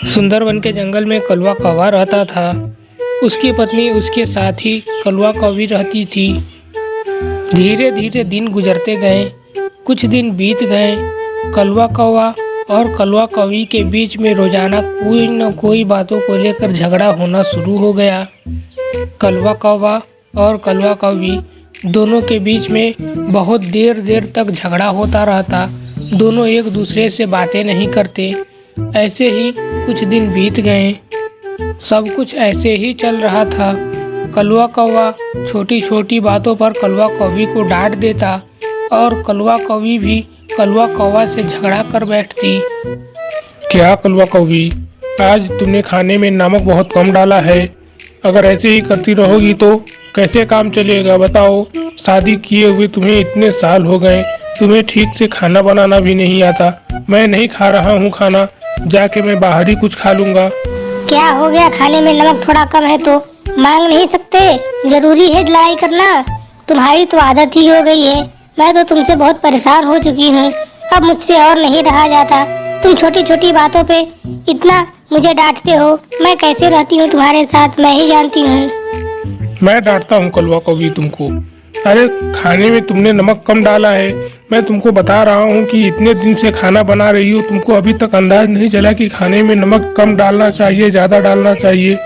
सुंदरबन के जंगल में कलवा कौवा रहता था। उसकी पत्नी उसके साथ ही कलवा कौवी रहती थी। धीरे धीरे दिन गुजरते गए। कुछ दिन बीत गए। कलवा कौवा और कलवा कौवी के बीच में रोजाना कोई न कोई बातों को लेकर झगड़ा होना शुरू हो गया। कलवा कौवा और कलवा कौवी दोनों के बीच में बहुत देर देर तक झगड़ा होता रहता। दोनों एक दूसरे से बातें नहीं करते। ऐसे ही कुछ दिन बीत गए। सब कुछ ऐसे ही चल रहा था। कलवा कौवा छोटी छोटी बातों पर कलवा कौवी को डांट देता और कलवा कौवी भी कलवा कौवा से झगड़ा कर बैठती। क्या कलवा कौवी, आज तुमने खाने में नमक बहुत कम डाला है। अगर ऐसे ही करती रहोगी तो कैसे काम चलेगा बताओ। शादी किए हुए तुम्हें इतने साल हो गए, तुम्हें ठीक से खाना बनाना भी नहीं आता। मैं नहीं खा रहा हूँ खाना, जाके मैं बाहर ही कुछ खा लूँगा। क्या हो गया, खाने में नमक थोड़ा कम है तो मांग नहीं सकते? जरूरी है लड़ाई करना? तुम्हारी तो आदत ही हो गई है। मैं तो तुमसे बहुत परेशान हो चुकी हूँ, अब मुझसे और नहीं रहा जाता। तुम छोटी छोटी बातों पे इतना मुझे डांटते हो। मैं कैसे रहती हूँ तुम्हारे साथ मैं ही जानती हूँ। मैं डांटता हूँ कलवा कौवी तुमको? अरे खाने में तुमने नमक कम डाला है। मैं तुमको बता रहा हूँ कि इतने दिन से खाना बना रही हूँ, तुमको अभी तक अंदाज नहीं चला कि खाने में नमक कम डालना चाहिए ज़्यादा डालना चाहिए।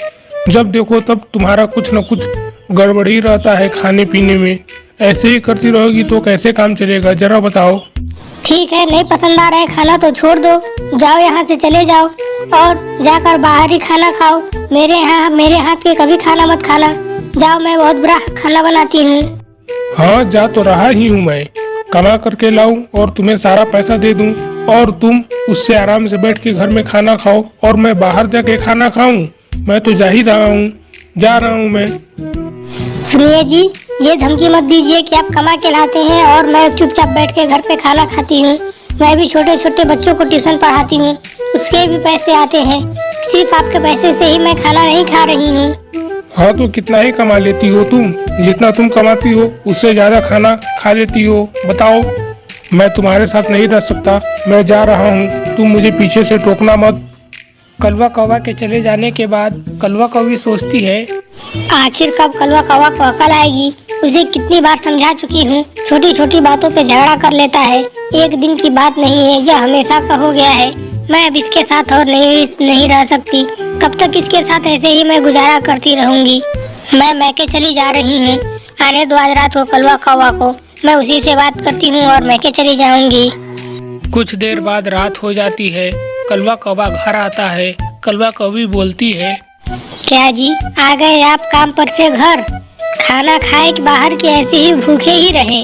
जब देखो तब तुम्हारा कुछ न कुछ गड़बड़ी रहता है खाने पीने में। ऐसे ही करती रहोगी तो कैसे काम चलेगा, जरा बताओ। ठीक है, नहीं पसंद आ रहा है खाना तो छोड़ दो। जाओ यहाँ से चले जाओ और जाकर बाहर ही खाना खाओ। मेरे हाथ के कभी खाना मत खाना। जाओ, मैं बहुत बुरा खाना बनाती हूँ। हाँ, जा तो रहा ही हूँ मैं। कमा करके लाऊं और तुम्हें सारा पैसा दे दूं और तुम उससे आराम से बैठ के घर में खाना खाओ और मैं बाहर जाके खाना खाऊं। मैं तो जा ही रहा हूँ, जा रहा हूँ मैं। सुनिए जी, ये धमकी मत दीजिए कि आप कमा के लाते हैं और मैं चुपचाप बैठ के घर पे खाना खाती हूँ। मैं भी छोटे छोटे बच्चों को ट्यूशन पढ़ाती हूँ, उसके भी पैसे आते हैं। सिर्फ आपके पैसे से ही मैं खाना नहीं खा रही हूँ। हाँ, तो कितना ही कमा लेती हो तुम? जितना तुम कमाती हो उससे ज्यादा खाना खा लेती हो। बताओ, मैं तुम्हारे साथ नहीं रह सकता। मैं जा रहा हूँ, तुम मुझे पीछे से टोकना मत। कलवा कौवा के चले जाने के बाद कलवा कौवी सोचती है, आखिर कब कलवा कौवा को अकल आएगी? उसे कितनी बार समझा चुकी हूँ, छोटी छोटी बातों पे झगड़ा कर लेता है। एक दिन की बात नहीं है, यह हमेशा का हो गया है। मैं अब इसके साथ और नहीं रह सकती। कब तक इसके साथ ऐसे ही मैं गुजारा करती रहूंगी? मैं मैके चली जा रही हूँ। आने दो आज रात को कलवा कौवा को, मैं उसी से बात करती हूँ और मैके चली जाऊंगी। कुछ देर बाद रात हो जाती है। कलवा कौवा घर आता है। कलवा कौवी बोलती है, क्या जी, आ गए आप काम पर से घर? खाना खाए कि बाहर के ऐसे ही भूखे ही रहे?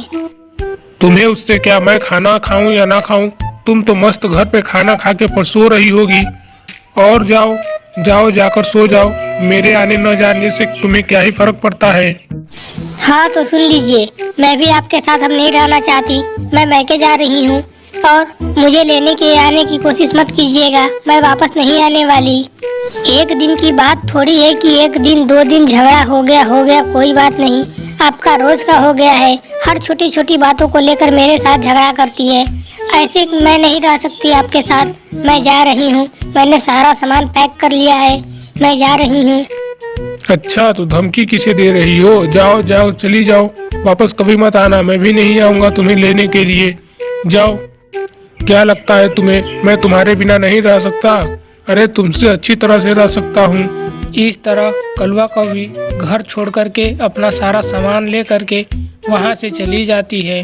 तुम्हें उससे क्या, मैं खाना खाऊं या ना खाऊं? तुम तो मस्त घर पे खाना खा के सो रही होगी। और जाओ जाओ, जाकर सो जाओ। मेरे आने न जाने से तुम्हें क्या ही फर्क पड़ता है। हाँ तो सुन लीजिए, मैं भी आपके साथ अब नहीं रहना चाहती। मैं मैके जा रही हूँ और मुझे लेने के आने की कोशिश मत कीजिएगा। मैं वापस नहीं आने वाली। एक दिन की बात थोड़ी है कि एक दिन 2 दिन झगड़ा हो गया कोई बात नहीं। आपका रोज का हो गया है। हर छोटी छोटी बातों को लेकर मेरे साथ झगड़ा करती है। ऐसे मैं नहीं रह सकती आपके साथ। मैं जा रही हूँ, मैंने सारा सामान पैक कर लिया है। मैं जा रही हूँ। अच्छा, तो धमकी किसे दे रही हो? जाओ जाओ, चली जाओ, वापस कभी मत आना। मैं भी नहीं आऊंगा तुम्हें लेने के लिए। जाओ। क्या लगता है तुम्हें मैं तुम्हारे बिना नहीं रह सकता? अरे तुमसे अच्छी तरह से रह सकता हूँ। इस तरह कलवा कौवी घर छोड़ करके अपना सारा सामान ले करके वहाँ से चली जाती है।